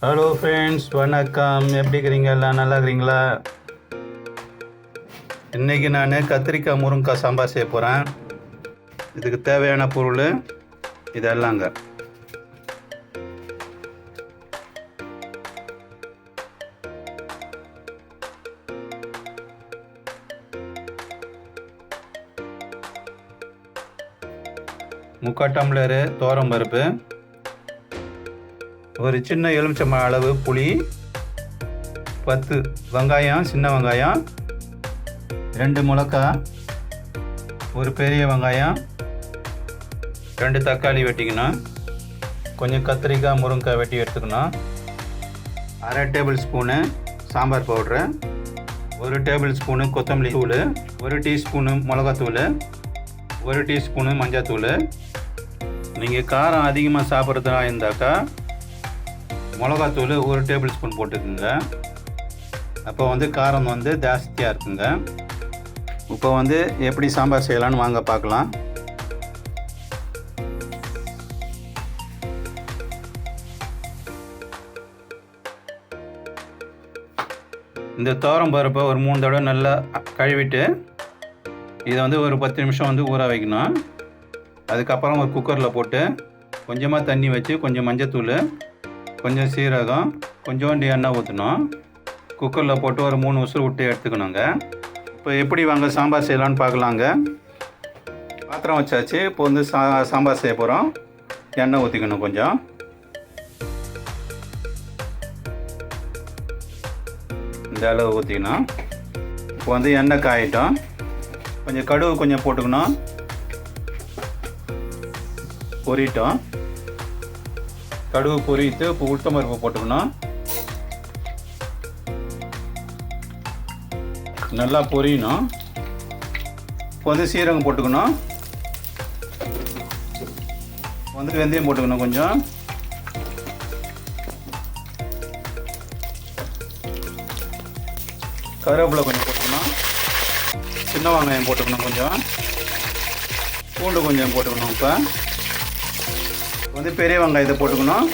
Hello friends, வணக்கம். எப்படி இருக்கிறீங்க? எல்லாம் நல்லா இருக்கிறீங்களா? இன்றைக்கி நான் கத்திரிக்காய் முருங்கைக்காய் சாம்பார் செய்ய போகிறேன். இதுக்கு தேவையான பொருள் இதெல்லாங்க. முக்கால் டம்ளரு துவரம்பருப்பு, ஒரு சின்ன எலுமிச்சம்பழம் அளவு புளி, 10 வெங்காயம், சின்ன வெங்காயம், 2 மிளகாய், ஒரு பெரிய வெங்காயம், 2 தக்காளி வெட்டிக்கணும், கொஞ்சம் கத்திரிக்காய் முருங்கைக்காய் வெட்டி எடுத்துக்கணும், 1/2 table spoon sambar powder, 1 table spoon கொத்தமல்லி தூள், 1 டீஸ்பூனு மிளகாத்தூள், 1 டீஸ்பூனு மஞ்சள். நீங்கள் காரம் அதிகமாக சாப்பிட்றதா இருந்தாக்கா மிளகாத்தூள் 1 டேபிள் ஸ்பூன் போட்டுக்குங்க. அப்போ காரம் ஜாஸ்தியாக இருக்குங்க. இப்போ எப்படி சாம்பார் செய்யலான்னு வாங்க பார்க்கலாம். இந்த துவரம் பருப்பை ஒரு 3 தடவை நல்லா கழுவிட்டு இதை ஒரு 10 நிமிஷம் ஊற வைக்கணும். அதுக்கப்புறம் ஒரு குக்கரில் போட்டு கொஞ்சமாக தண்ணி வச்சு கொஞ்சம் மஞ்சத்தூள், கொஞ்சம் சீரகம், கொஞ்சோண்டு எண்ணெய் ஊற்றணும். குக்கரில் போட்டு ஒரு 3 விசில் விட்டு எடுத்துக்கணுங்க. இப்போ எப்படி வாங்க சாம்பார் செய்யலான்னு பார்க்கலாங்க. பாத்திரம் வச்சாச்சு. இப்போ சாம்பார் செய்ய போகிறோம். எண்ணெய் ஊற்றிக்கணும் கொஞ்சம். இந்த அளவு ஊற்றிக்கணும். இப்போ எண்ணெய் காயிட்டோம். கொஞ்சம் கடுகு கொஞ்சம் போட்டுக்கணும். பொரிட்டோம். கடுகு பொரித்து இப்போ உளுத்தம் பருப்பு போட்டுக்கணும். நல்லா பொரியணும். இப்போ சீரகம் போட்டுக்கணும். வெந்தயம் போட்டுக்கணும் கொஞ்சம். கருவேப்பிலை கொஞ்சம் போட்டுக்கணும். சின்ன வெங்காயம் போட்டுக்கணும் கொஞ்சம். பூண்டு கொஞ்சம் போட்டுக்கணும். இப்போ பெரிய வெங்காயத்தை போட்டுக்கணும்.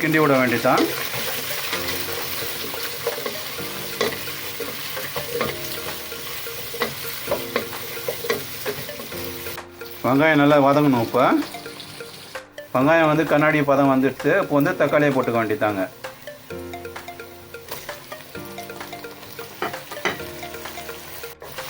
கிண்டி விட வேண்டியதான். வெங்காயம் நல்லா வதங்கணும். இப்போ வெங்காயம் கண்ணாடி பதம் வந்துடுச்சு. இப்போ தக்காளியை போட்டுக்க வேண்டியதாங்க.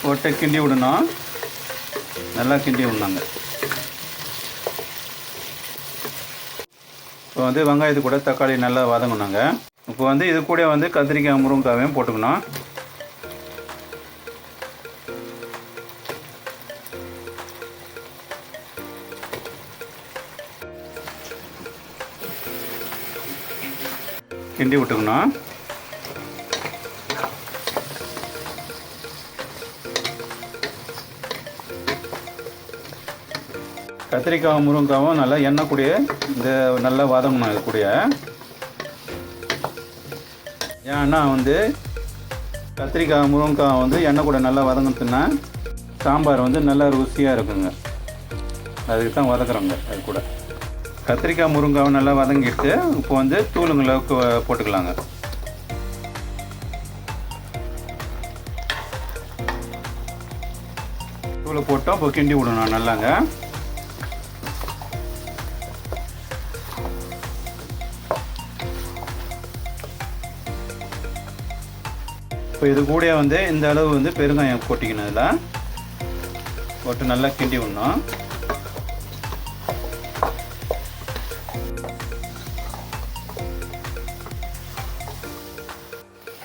போட்டு கிண்டி விடணும். நல்லா கிண்டி விடணுங்க. இப்போ வெங்காயத்து கூட தக்காளி நல்லா வதங்கணுங்க. இப்போ இது கூட கத்திரிக்காய் முருங்கைக்காயும் போட்டுக்கணும். கிண்டி விட்டுக்கணும். கத்திரிக்காய் முருங்கைக்காவும் நல்லா எண்ணெய் கூடிய நல்லா வதங்கணும். இது கூடிய ஏன்னா கத்திரிக்காய் முருங்கைக்காய் எண்ணெய் கூட நல்லா வதங்கினா சாம்பார் நல்லா ருசியாக இருக்குங்க. அதுக்கு தான் வதக்குறோங்க. அது கூட கத்திரிக்காய் முருங்கைக்காவை நல்லா வதங்கிட்டு இப்போ தூளுங்களை போட்டுக்கலாங்க. தூளை போட்டோம். இப்போ கிண்டி விடணும் நல்லாங்க. இப்போ இது கூட இந்த அளவு பெருங்காயம் கொட்டிக்கணும். இதில் போட்டு நல்லா கிண்டி விடணும்.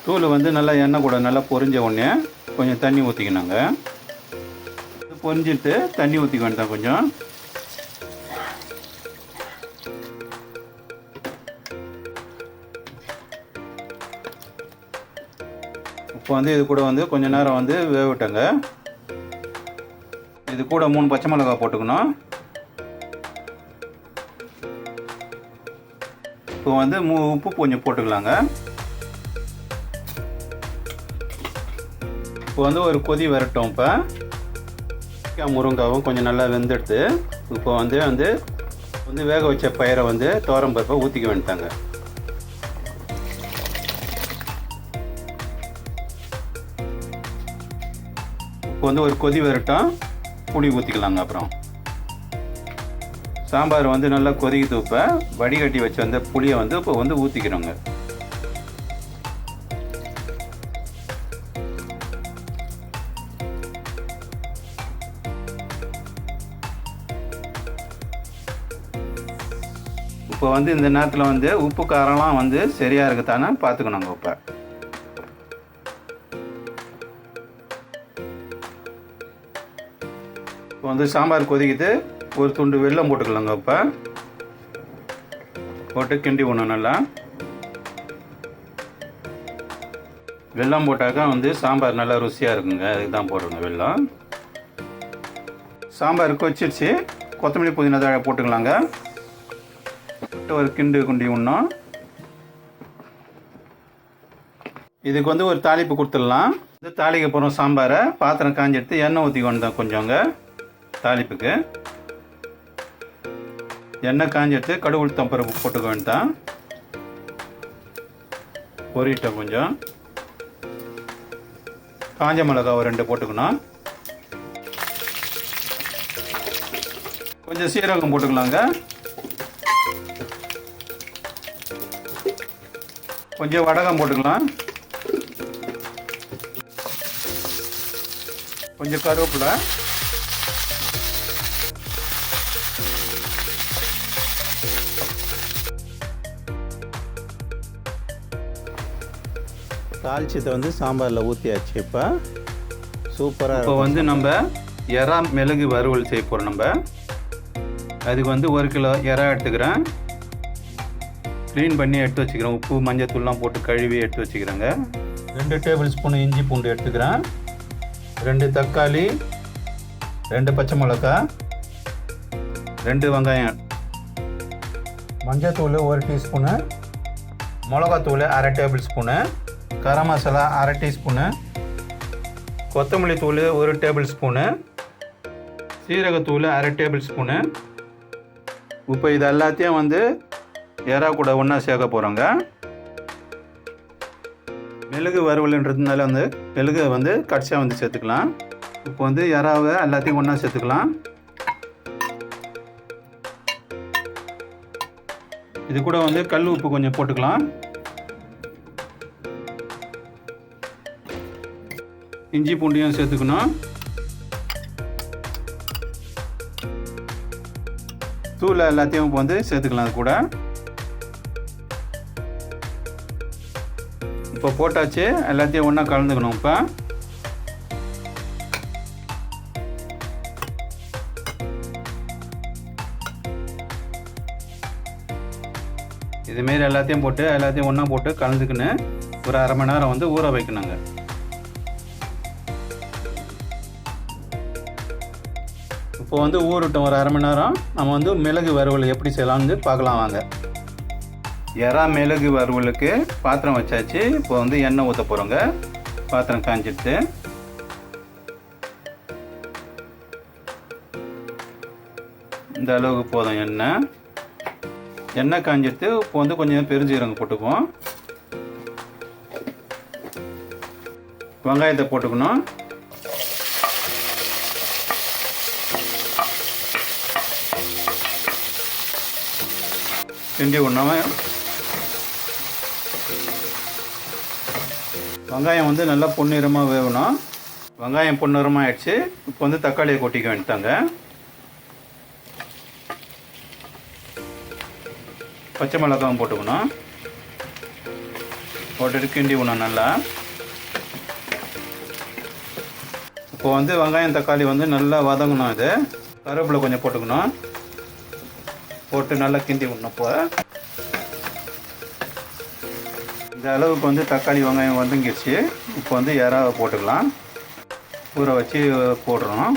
தூள் நல்லா எண்ணெய் கூட நல்லா பொரிஞ்ச உடனே கொஞ்சம் தண்ணி ஊற்றிக்கணுங்க. பொரிஞ்சிட்டு தண்ணி ஊற்றிக்க வேண்டாம் கொஞ்சம். இப்போ இது கூட கொஞ்ச நேரம் வேகட்டங்க. இது கூட 3 பச்சை மிளகாய் போட்டுக்கணும். இப்போ உப்பு கொஞ்சம் போட்டுக்கலாங்க. இப்போ ஒரு கொதி வரட்டும். இப்போ முருங்காவும் கொஞ்சம் நல்லா வெந்தெடுத்து இப்போ வந்து வேக வச்ச பயிரை வந்து துவரம் பருப்பை ஊற்றிக்க வேண்டிட்டாங்க. இப்போ வந்து ஒரு கொதி வரட்டும், புளி ஊற்றிக்கலாங்க. அப்புறம் சாம்பார் வந்து நல்லா கொதிக்குது. இப்போ வடிகட்டி வச்ச அந்த புளியை வந்து இப்போ வந்து ஊற்றிக்கிறோங்க. இப்போ வந்து இந்த நேரத்தில் வந்து உப்பு காரம்லாம் வந்து சரியாக இருக்குதானே பார்த்துக்கணுங்க. இப்போ வந்து சாம்பார் கொதிக்குது. ஒரு துண்டு வெல்லம் போட்டுக்கலாங்க. இப்போ போட்டு கிண்டி விடணும் நல்லா. வெல்லம் போட்டாக்கா வந்து சாம்பார் நல்லா ருசியாக இருக்குங்க. அதுக்கு தான் போடுறோங்க வெல்லம். சாம்பார் கொதிச்சிருச்சு. கொத்தமல்லி புதினா தழை போட்டுக்கலாங்க. ஒரு கிண்டி விடணும். இதுக்கு வந்து ஒரு தாளிப்பு கொடுத்துடலாம். இது தாளிக்க போகிறோம் சாம்பாரை. பாத்திரம் காஞ்சி எடுத்து எண்ணெய் ஊற்றி கொண்டோம் கொஞ்சங்க. தாளிப்புக்கு எண்ணெய் காஞ்சி எடுத்து கடுகு உளுத்தம் பருப்பு போட்டுக்க வேண்டாம். பொரிட்டோம். கொஞ்சம் காஞ்ச மிளகா ஒரு 2 போட்டுக்கணும். கொஞ்சம் சீரகம் போட்டுக்கலாங்க. கொஞ்சம் வடகம் போட்டுக்கலாம். கொஞ்சம் கருவேப்பிலை, தாளிச்சத்தை வந்து சாம்பாரில் ஊற்றியாச்சு. இப்போ சூப்பராக. இப்போ வந்து நம்ம எறா மிளகு வறுவல் செய்ய போகிறோம். நம்ம அதுக்கு வந்து 1 கிலோ எறா எடுத்துக்கிறேன். க்ளீன் பண்ணி எடுத்து வச்சுக்கிறேன். உப்பு மஞ்சள் தூள்லாம் போட்டு கழுவி எடுத்து வச்சுக்கிறேங்க. 2 டேபிள் ஸ்பூன் இஞ்சி பூண்டு எடுத்துக்கிறேன். 2 தக்காளி, 2 பச்சை மிளகா, 2 வெங்காயம், மஞ்சள் தூள் 1 டீஸ்பூனு, மிளகாத்தூள் 1/2 table spoon, garam masala 1/2 teaspoon, கொத்தமல்லி தூள் 1 டேபிள் ஸ்பூனு, சீரகத்தூள் 1/2 டேபிள் ஸ்பூனு. இப்போ இது எல்லாத்தையும் வந்து எறா கூட ஒன்றா சேர்க்க போகிறோங்க. மிளகு வறுவல்ன்றதுனால வந்து மிளகு வந்து கடைசியாக வந்து சேர்த்துக்கலாம். இப்போ வந்து எறாவை எல்லாத்தையும் ஒன்றா சேர்த்துக்கலாம். இது கூட வந்து கல் உப்பு கொஞ்சம் போட்டுக்கலாம். இஞ்சி பூண்டையும் சேர்த்துக்கணும். தூளை எல்லாத்தையும் இப்போ வந்து சேர்த்துக்கலாம். அது கூட இப்போ போட்டாச்சு. எல்லாத்தையும் ஒன்றா கலந்துக்கணும். இப்போ இதுமாரி எல்லாத்தையும் போட்டு ஒன்றா போட்டு கலந்துக்கின்னு ஒரு 1/2 மணி நேரம் வந்து ஊற வைக்கணுங்க. இப்போ வந்து ஊறட்டும் ஒரு 1/2 மணி நேரம். நம்ம வந்து மிளகு வறுவல் எப்படி செய்யலாம்னு பார்க்கலாம் வாங்க. எறா மிளகு வறுவலுக்கு பாத்திரம் வச்சாச்சு. இப்போ வந்து எண்ணெய் ஊற்ற போகிறோங்க. பாத்திரம் காஞ்சிடுச்சு. இந்த அளவுக்கு போதும் எண்ணெய். எண்ணெய் காஞ்சிடுத்து. இப்போ வந்து கொஞ்சம் பெருஞ்சீரகம் போட்டுக்குவோம். வெங்காயத்தை போட்டுக்கணும். கிண்டி விடணும். வெங்காயம் வந்து நல்லா பொன்னிறமாக வேகணும். வெங்காயம் பொன்னிறமாக ஆயிடுச்சு. இப்போ வந்து தக்காளியை கொட்டிக்க வேண்டிட்டாங்க. பச்சை மிளகாவும் போட்டுக்கணும். போட்டுட்டு கிண்டி விடணும் நல்லா. இப்போ வந்து வெங்காயம் தக்காளி வந்து நல்லா வதங்கணும். இது கருவேப்பிலை கொஞ்சம் போட்டுக்கணும். போட்டு நல்லா கிண்டி விடணும். இப்போ இந்த அளவுக்கு வந்து தக்காளி வெங்காயம் வதங்கிடுச்சு. இப்போ வந்து எறாவை போட்டுக்கலாம். ஊற வச்சு போடுறோம்.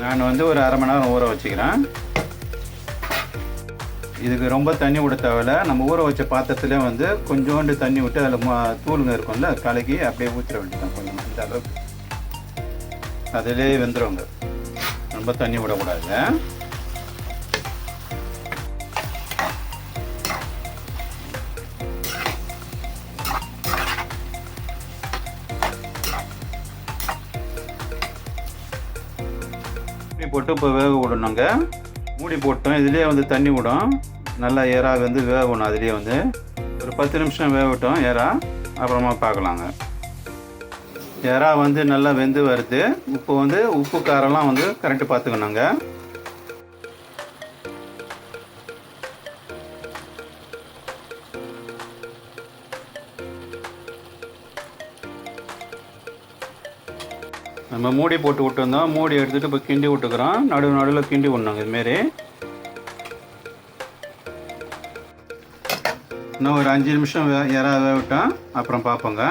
நான் வந்து ஒரு 1/2 மணி நேரம் ஊற வச்சுக்கிறேன். இதுக்கு ரொம்ப தண்ணி விட தேவையில்ல. நம்ம ஊற வச்ச பாத்திரத்துலேயே வந்து கொஞ்சோண்டு தண்ணி விட்டு அதில் தூளுங்க இருக்கும்ல கலக்கி அப்படியே ஊற்றிட வேண்டியதான் கொஞ்சம். இந்த அளவுக்கு அதிலே வெந்துருங்க. ரொம்ப தண்ணி விடக்கூடாது. மூடி போட்டு இப்போ வேக விடணுங்க. மூடி போட்டோம், இதுலேயே வந்து தண்ணி விடும். நல்லா எறா வந்து வேகணும். அதுலேயே வந்து ஒரு 10 நிமிஷம் வேகட்டும் எறா. அப்புறமா பார்க்கலாங்க. எறா வந்து நல்லா வெந்து வருது. உப்பு காரம்லாம் வந்து கரெக்டு பார்த்துக்கணுங்க. நம்ம மூடி போட்டு விட்டுருந்தோம். மூடி எடுத்துகிட்டு இப்போ கிண்டி விட்டுக்கிறோம். நடுவில் கிண்டி விடணுங்க இதுமாரி. இன்னும் ஒரு 5 நிமிஷம் எறா வேகட்டும், அப்புறம் பார்ப்போங்க.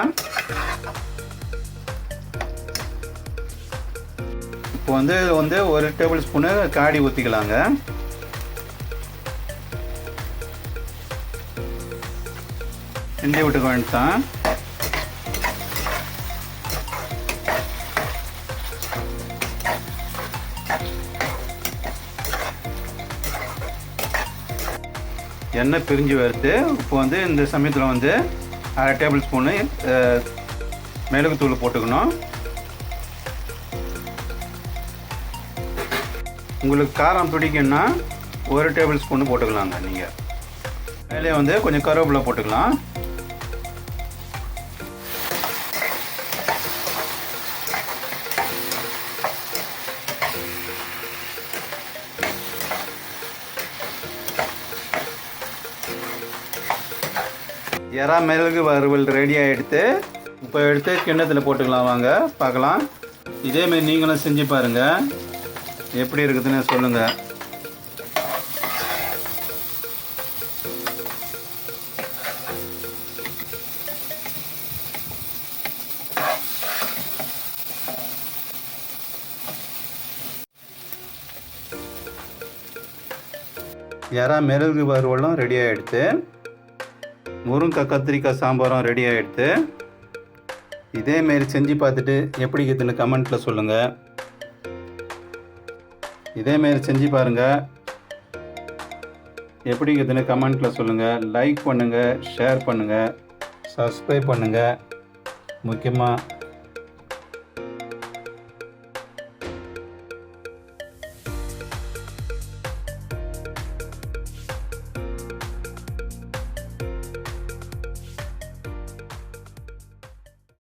இப்போ வந்து 1 டேபிள் ஸ்பூனு காடி ஊற்றிக்கலாங்க. கிண்டி விட்டுக்க வேண்டியதான். எண்ணெய் பிரிஞ்சு வருது. இப்போ வந்து இந்த சமயத்தில் வந்து 1/2 டேபிள் ஸ்பூனு மிளகுத்தூள் போட்டுக்கணும். உங்களுக்கு காரம் பிடிக்குன்னா 1 டேபிள் ஸ்பூனு போட்டுக்கலாங்க. நீங்கள் மேலே வந்து கொஞ்சம் கருவேப்பிலை போட்டுக்கலாம். எறா மிளகு வறுவல் ரெடி ஆகிடுத்து. இப்போ எடுத்து கிண்ணத்தில் போட்டுக்கலாம். வாங்க பார்க்கலாம். இதேமாரி நீங்களும் செஞ்சு பாருங்கள், எப்படி இருக்குதுன்னு சொல்லுங்கள். எறா மிளகு வறுவலும் ரெடி ஆகிடுத்து. முருங்கைக்காய் கத்திரிக்காய் சாம்பாரும் ரெடி ஆகிடுது. இதேமாரி செஞ்சு பார்த்துட்டு எப்படி இருக்குதுன்னு கமெண்ட்டில் சொல்லுங்கள். இதேமாரி செஞ்சு பாருங்கள், எப்படி இருக்குதுன்னு கமெண்ட்டில் சொல்லுங்கள். லைக் பண்ணுங்கள், ஷேர் பண்ணுங்கள், சப்ஸ்கிரைப் பண்ணுங்கள். முக்கியமாக